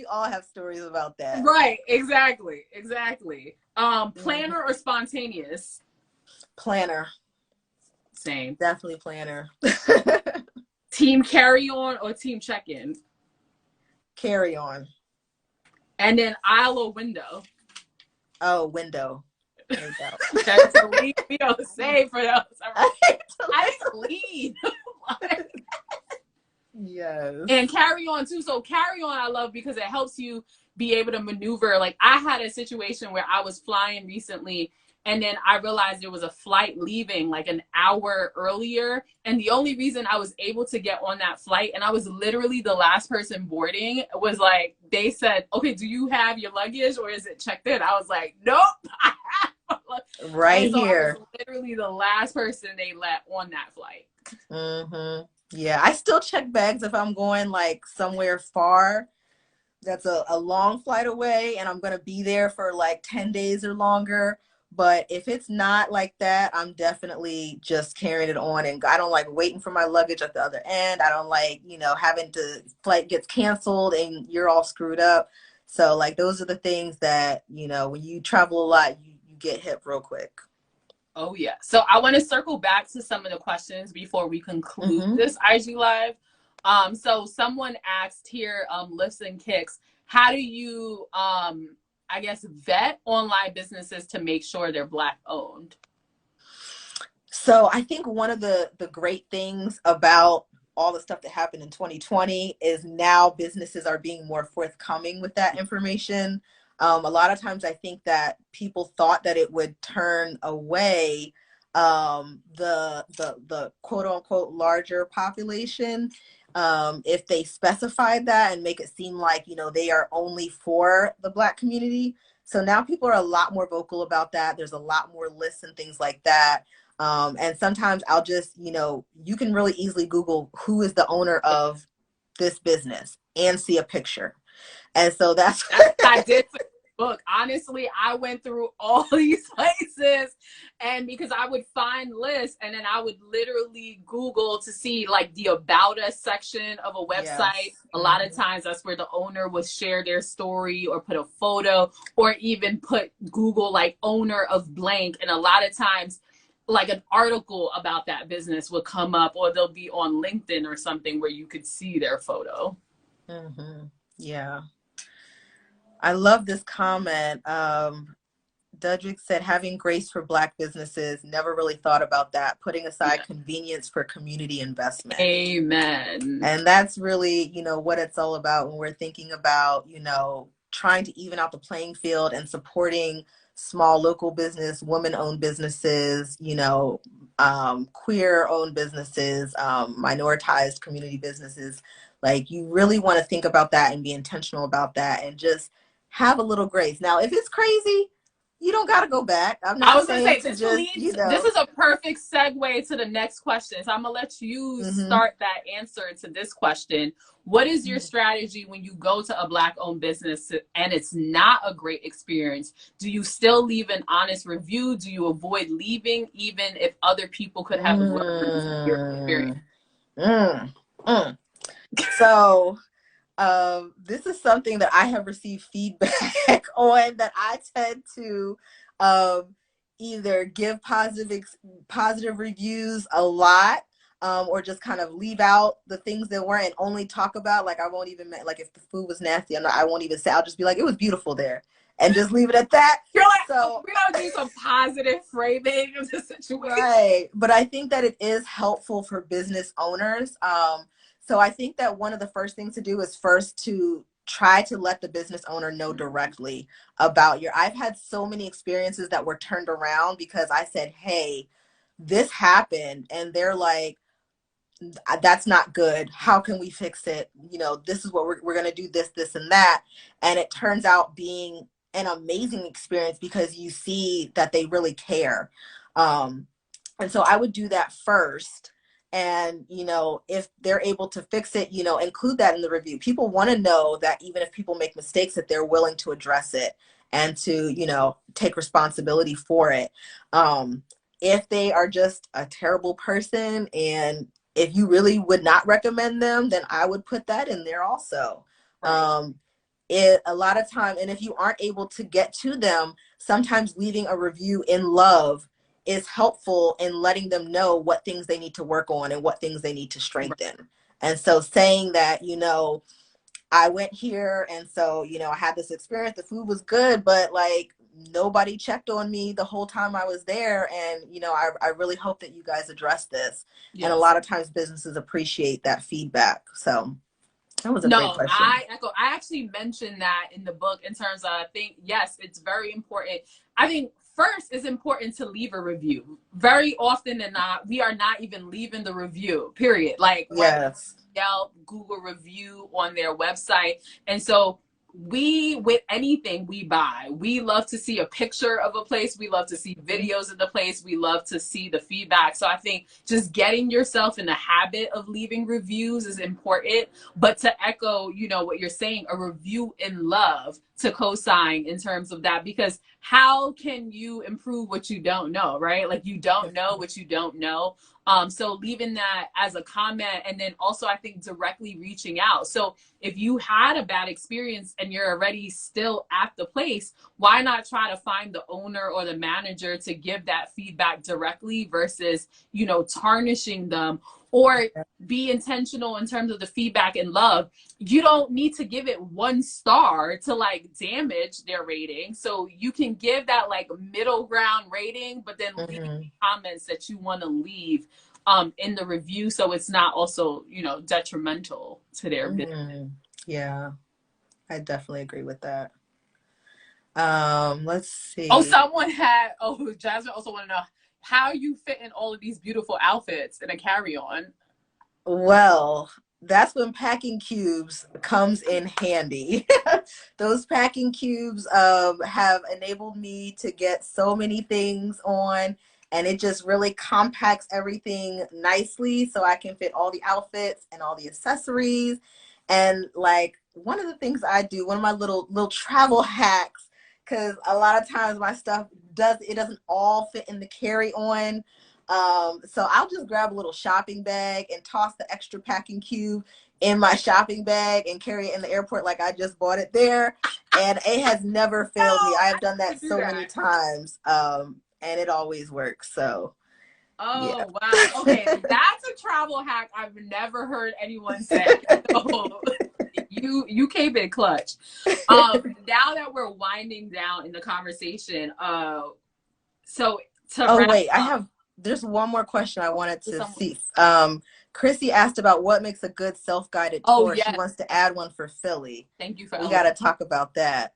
all have stories about that. Right, exactly. Planner or spontaneous? Planner. Same. Definitely planner. Team carry on or team check in? Carry on. And then aisle or window? Oh, window. Okay, so we are the same for those. I lead. Yes. And carry on too. So carry on I love because it helps you be able to maneuver. Like I had a situation where I was flying recently, and then I realized there was a flight leaving like an hour earlier. And the only reason I was able to get on that flight, and I was literally the last person boarding, was like, they said, okay, do you have your luggage or is it checked in? I was like, nope. Right here. I was literally the last person they let on that flight. Mm-hmm. Yeah, I still check bags if I'm going like somewhere far that's a long flight away and I'm going to be there for like 10 days or longer. But if it's not like that, I'm definitely just carrying it on. And I don't like waiting for my luggage at the other end. I don't like, you know, having to flight gets canceled and you're all screwed up. So like those are the things that, you know, when you travel a lot, you get hit real quick. Oh, yeah. So I want to circle back to some of the questions before we conclude this IG Live. So someone asked here, Lifts and Kicks, how do you, I guess, vet online businesses to make sure they're Black owned? So I think one of the great things about all the stuff that happened in 2020 is now businesses are being more forthcoming with that information. A lot of times I think that people thought that it would turn away the quote unquote larger population if they specified that and make it seem like, you know, they are only for the Black community. So now people are a lot more vocal about that. There's a lot more lists and things like that. And sometimes I'll just, you know, you can really easily Google who is the owner of this business and see a picture. And so that's I did book. Honestly, I went through all these places, and because I would find lists and then I would literally Google to see like the about us section of a website. Yes. A lot of times that's where the owner would share their story or put a photo or even put Google like owner of blank. And a lot of times like an article about that business would come up, or they'll be on LinkedIn or something where you could see their photo. Yeah. I love this comment. 𝗙𝗔𝗧𝗖𝗛 said, having grace for Black businesses, never really thought about that, putting aside convenience for community investment. Amen. And that's really, you know, what it's all about when we're thinking about, you know, trying to even out the playing field and supporting small local business, women-owned businesses, you know, queer-owned businesses, minoritized community businesses. Like, you really want to think about that and be intentional about that and just have a little grace. Now, if it's crazy, you don't got to go back. I'm not I was going to say, to this just, leads, you know. this is a perfect segue to the next question. So I'm going to let you start that answer to this question. What is your strategy when you go to a Black-owned business and it's not a great experience? Do you still leave an honest review? Do you avoid leaving even if other people could have learned your experience? So this is something that I have received feedback on, that I tend to either give positive reviews a lot, or just kind of leave out the things that weren't and only talk about, like I won't even, like if the food was nasty, I won't even say, I'll just be like, it was beautiful there, and just leave it at that. You're like, so we gotta do some positive framing of the situation. Right. But I think that it is helpful for business owners. So I think that one of the first things to do is first to try to let the business owner know directly about I've had so many experiences that were turned around because I said, hey, this happened. And they're like, that's not good. How can we fix it? You know, this is what we're going to do, this, and that. And it turns out being an amazing experience because you see that they really care. And so I would do that first. And, you know, if they're able to fix it, you know, include that in the review. People want to know that even if people make mistakes, that they're willing to address it and to, you know, take responsibility for it. If they are just a terrible person, and if you really would not recommend them, then I would put that in there also. Right. A lot of time, and if you aren't able to get to them, sometimes leaving a review in love is helpful in letting them know what things they need to work on and what things they need to strengthen. Right. And so saying that, you know, I went here and so, you know, I had this experience, the food was good, but like nobody checked on me the whole time I was there. And, you know, I really hope that you guys address this. Yes. And a lot of times businesses appreciate that feedback. So that was a great question. I echo. I actually mentioned that in the book in terms of, I think, yes, it's very important. I think first it's important to leave a review. Very often than not, we are not even leaving the review, period. Like, yes. Yelp, Google review on their website. And so with anything we buy, we love to see a picture of a place. We love to see videos of the place. We love to see the feedback. So I think just getting yourself in the habit of leaving reviews is important. But to echo, you know, what you're saying, a review in love, to co-sign in terms of that, because how can you improve what you don't know, right? Like, you don't know what you don't know. So leaving that as a comment, and then also I think directly reaching out. So if you had a bad experience and you're already still at the place, why not try to find the owner or the manager to give that feedback directly versus, you know, tarnishing them, or be intentional in terms of the feedback and love. You don't need to give it 1 star to like damage their rating. So you can give that like middle ground rating, but then leave comments that you want to leave in the review, so it's not also, you know, detrimental to their business. Yeah, I definitely agree with that. Let's see. Oh, Jasmine also want to know how you fit in all of these beautiful outfits in a carry-on. Well, that's when packing cubes comes in handy. Those packing cubes have enabled me to get so many things on, and it just really compacts everything nicely so I can fit all the outfits and all the accessories. And like, one of the things I do, one of my little travel hacks because a lot of times my stuff doesn't all fit in the carry-on. So I'll just grab a little shopping bag and toss the extra packing cube in my shopping bag and carry it in the airport like I just bought it there. And it has never failed me. I have done that so many times, and it always works. So, yeah. Oh, wow. Okay, that's a travel hack I've never heard anyone say. So, you keep it clutch. Now that we're winding down in the conversation, so to wait, up, there's one more question I wanted to someone, see. Chrissy asked about what makes a good self-guided tour. She wants to add one for Philly. Thank you for we got to talk about that.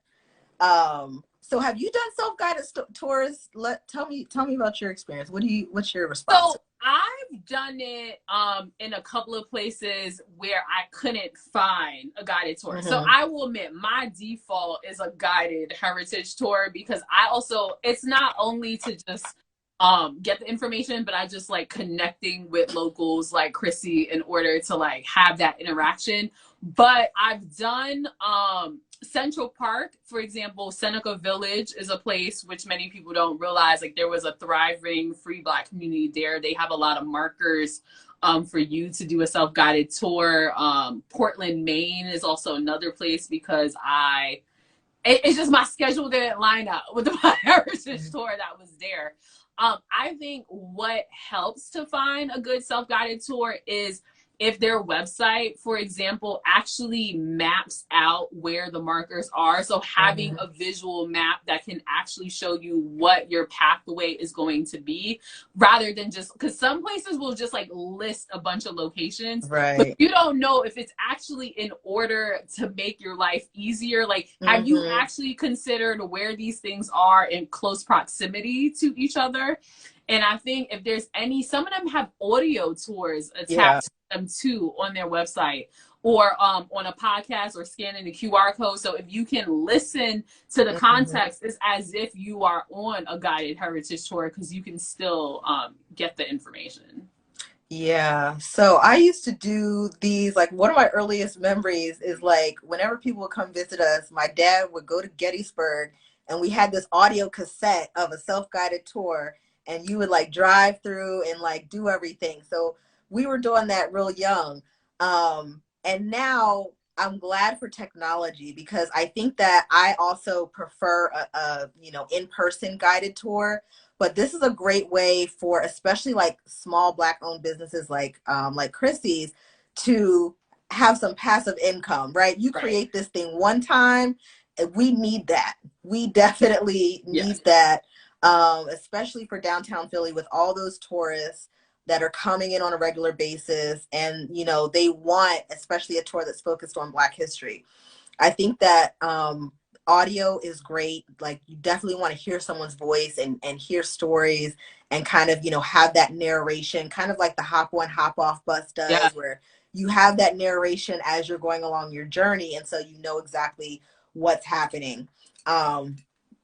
So have you done self-guided tours? Tell me about your experience. What's your response? So I've done it in a couple of places where I couldn't find a guided tour. So I will admit my default is a guided heritage tour, because it's not only to just get the information, but I just like connecting with locals like Chrissy in order to like have that interaction. But I've done Central Park, for example. Seneca Village is a place which many people don't realize, like there was a thriving free Black community there. They have a lot of markers for you to do a self-guided tour. Portland, Maine is also another place, because it's just my schedule didn't line up with the heritage tour that was there. I think what helps to find a good self-guided tour is if their website, for example, actually maps out where the markers are. So having a visual map that can actually show you what your pathway is going to be, rather than just, because some places will just like list a bunch of locations, but you don't know if it's actually in order to make your life easier. Like, have you actually considered where these things are in close proximity to each other? And I think if there's some of them have audio tours attached to them too on their website, or on a podcast, or scanning the QR code. So if you can listen to the context, it's as if you are on a guided heritage tour, because you can still get the information. Yeah. So I used to do these, like one of my earliest memories is like whenever people would come visit us, my dad would go to Gettysburg and we had this audio cassette of a self-guided tour, and you would like drive through and like do everything. So we were doing that real young. And now I'm glad for technology, because I think that I also prefer a in-person guided tour. But this is a great way for especially like small Black owned businesses like Chrissy's to have some passive income, right? You create this thing one time. We need that. We definitely need that. Especially for downtown Philly with all those tourists that are coming in on a regular basis. And, they want, especially a tour that's focused on Black history. I think that audio is great. Like, you definitely want to hear someone's voice and hear stories and kind of, have that narration, kind of like the hop on, hop off bus does, where you have that narration as you're going along your journey. And so you know exactly what's happening.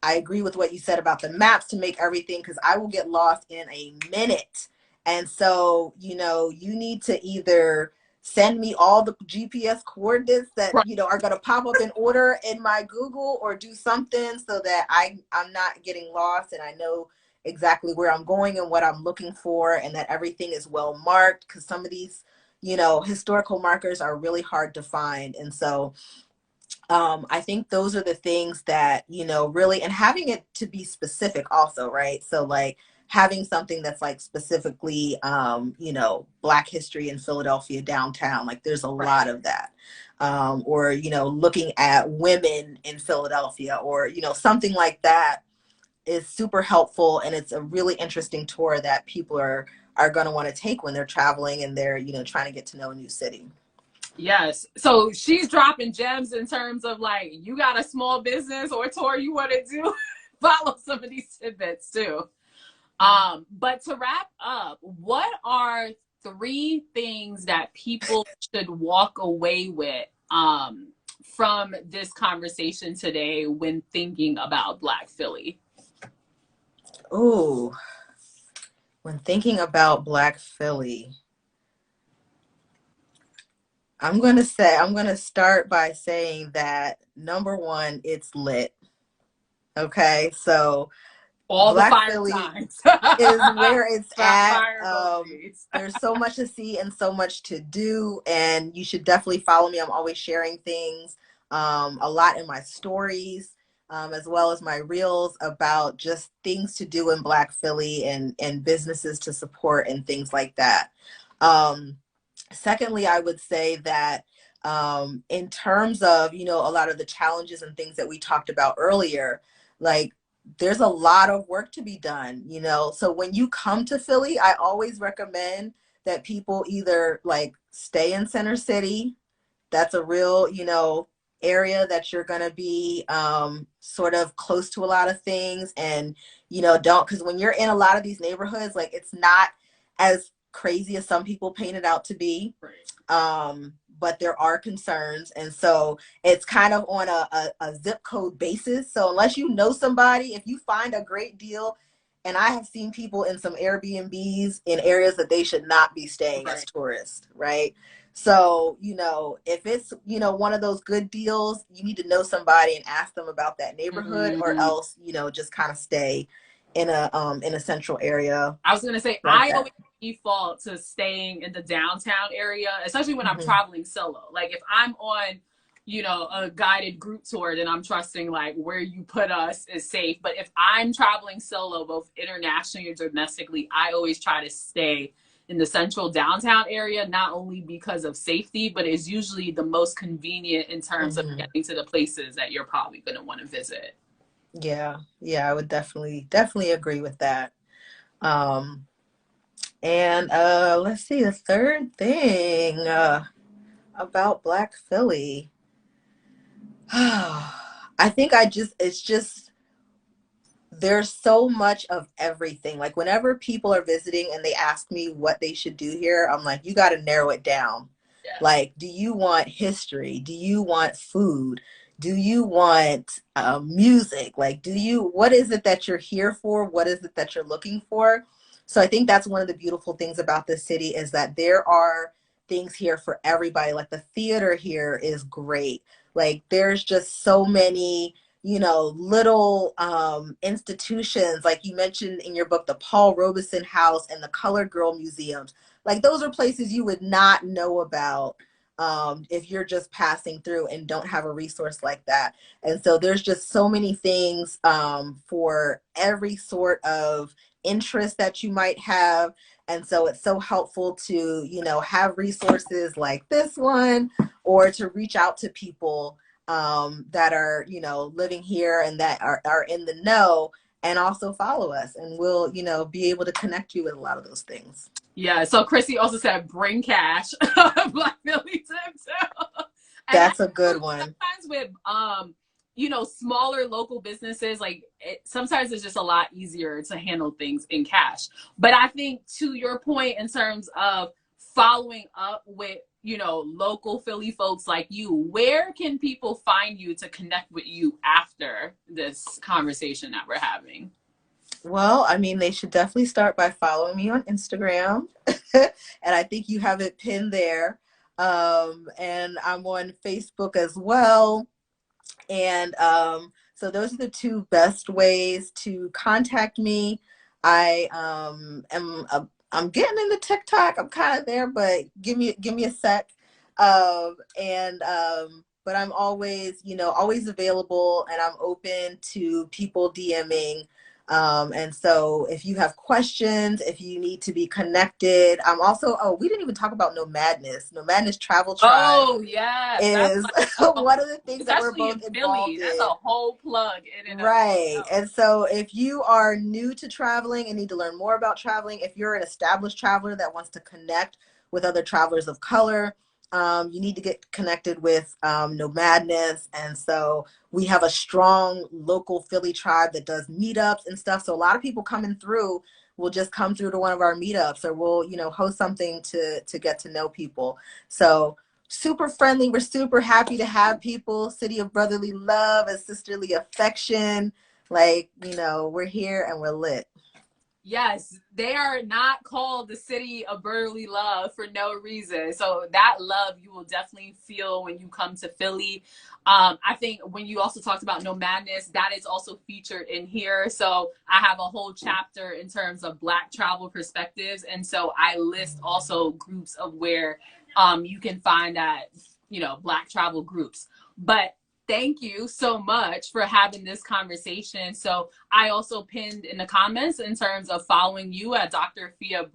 I agree with what you said about the maps to make everything, because I will get lost in a minute. And so, you need to either send me all the GPS coordinates that, are going to pop up in order in my Google, or do something so that I'm not getting lost and I know exactly where I'm going and what I'm looking for, and that everything is well marked, because some of these, historical markers are really hard to find. And so I think those are the things that, really, and having it to be specific also, right? So like having something that's like specifically, Black history in Philadelphia downtown, like there's a lot of that. Or, looking at women in Philadelphia, or, something like that is super helpful. And it's a really interesting tour that people are going to want to take when they're traveling and they're, trying to get to know a new city. Yes. So she's dropping gems in terms of like, you got a small business or tour you want to do, follow some of these tidbits too. But to wrap up, what are 3 things that people should walk away with from this conversation today when thinking about Black Philly? Ooh, when thinking about Black Philly, I'm going to start by saying that number 1, it's lit. Okay, so All the Black fire Philly signs. is where it's at. Fire emojis. There's so much to see and so much to do, and you should definitely follow me. I'm always sharing things, a lot in my stories, as well as my reels about just things to do in Black Philly and businesses to support and things like that. Um, Secondly, I would say that in terms of, you know, a lot of the challenges and things that we talked about earlier, like there's a lot of work to be done, you know. So when you come to Philly, I always recommend that people either like stay in Center City. That's a real, you know, area that you're going to be sort of close to a lot of things. And, you know, don't, because when you're in a lot of these neighborhoods, like it's not as crazy as some people paint it out to be. Right. But there are concerns. And so it's kind of on a zip code basis. So unless you know somebody, if you find a great deal, and I have seen people in some Airbnbs in areas that they should not be staying as tourists, right? So, you know, if it's, you know, one of those good deals, you need to know somebody and ask them about that neighborhood, or else, you know, just kind of stay in a central area. I was gonna say, like I that. always default to staying in the downtown area, especially when I'm traveling solo. Like if I'm on, you know, a guided group tour, then I'm trusting like where you put us is safe. But if I'm traveling solo, both internationally or domestically, I always try to stay in the central downtown area, not only because of safety, but it's usually the most convenient in terms of getting to the places that you're probably going to want to visit. Yeah, I would definitely agree with that. And let's see, the third thing about Black Philly. I think it's just, there's so much of everything. Like whenever people are visiting and they ask me what they should do here, I'm like, you got to narrow it down. Yeah. Like, do you want history? Do you want food? Do you want music? Like, what is it that you're here for? What is it that you're looking for? So I think that's one of the beautiful things about this city, is that there are things here for everybody. Like the theater here is great. Like there's just so many, you know, little institutions, like you mentioned in your book, the Paul Robeson House and the Colored Girl Museums. Like those are places you would not know about if you're just passing through and don't have a resource like that. And so there's just so many things for every sort of interest that you might have. And so it's so helpful to, you know, have resources like this one, or to reach out to people that are, you know, living here and that are in the know, and also follow us, and we'll, you know, be able to connect you with a lot of those things. Yeah. So Chrissy also said, bring cash. Black Philly tip too. That's a good one. Sometimes with, you know, smaller local businesses, like sometimes it's just a lot easier to handle things in cash. But I think to your point in terms of following up with, you know, local Philly folks like you, where can people find you to connect with you after this conversation that we're having? Well, I mean, they should definitely start by following me on Instagram. And I think you have it pinned there. And I'm on Facebook as well. And so those are the two best ways to contact me. I'm getting into TikTok. I'm kind of there, but give me a sec. But I'm always, you know, always available, and I'm open to people DMing. And so if you have questions, if you need to be connected, I'm also, we didn't even talk about Nomadness Travel Tribe. Oh, yeah. Is one of the things that we're both involved in. That's a whole plug in and right. And so if you are new to traveling and need to learn more about traveling, if you're an established traveler that wants to connect with other travelers of color, you need to get connected with Nomadness. And so we have a strong local Philly tribe that does meetups and stuff. So a lot of people coming through will just come through to one of our meetups, or we'll, you know, host something to get to know people. So super friendly. We're super happy to have people. City of brotherly love and sisterly affection. Like, you know, we're here and we're lit. Yes, they are not called the city of brotherly love for no reason. So that love you will definitely feel when you come to Philly. I think when you also talked about No Madness, that is also featured in here. So I have a whole chapter in terms of Black travel perspectives. And so I list also groups of where you can find that, Black travel groups. But thank you so much for having this conversation. So I also pinned in the comments in terms of following you at Dr. Afia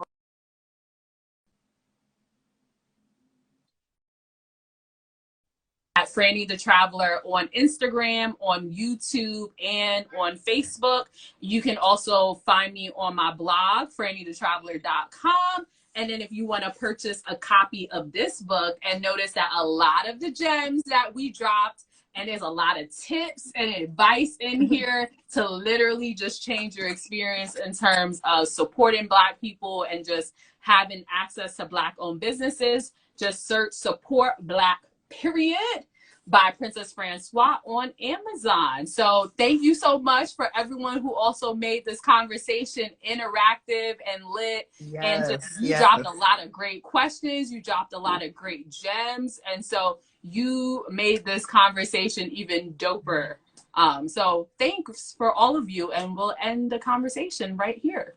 at Franny the Traveler on Instagram, on YouTube, and on Facebook. You can also find me on my blog, frannythetraveler.com. And then if you want to purchase a copy of this book and notice that a lot of the gems that we dropped, and there's a lot of tips and advice in here to literally just change your experience in terms of supporting Black people and just having access to Black owned businesses. Just search Support Black Period by Princess Francois on Amazon. So thank you so much for everyone who also made this conversation interactive and lit. Yes, and just you dropped a lot of great questions. You dropped a lot of great gems. And so you made this conversation even doper. So thanks for all of you. And we'll end the conversation right here.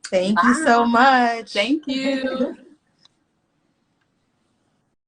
Thank you so much. Thank you.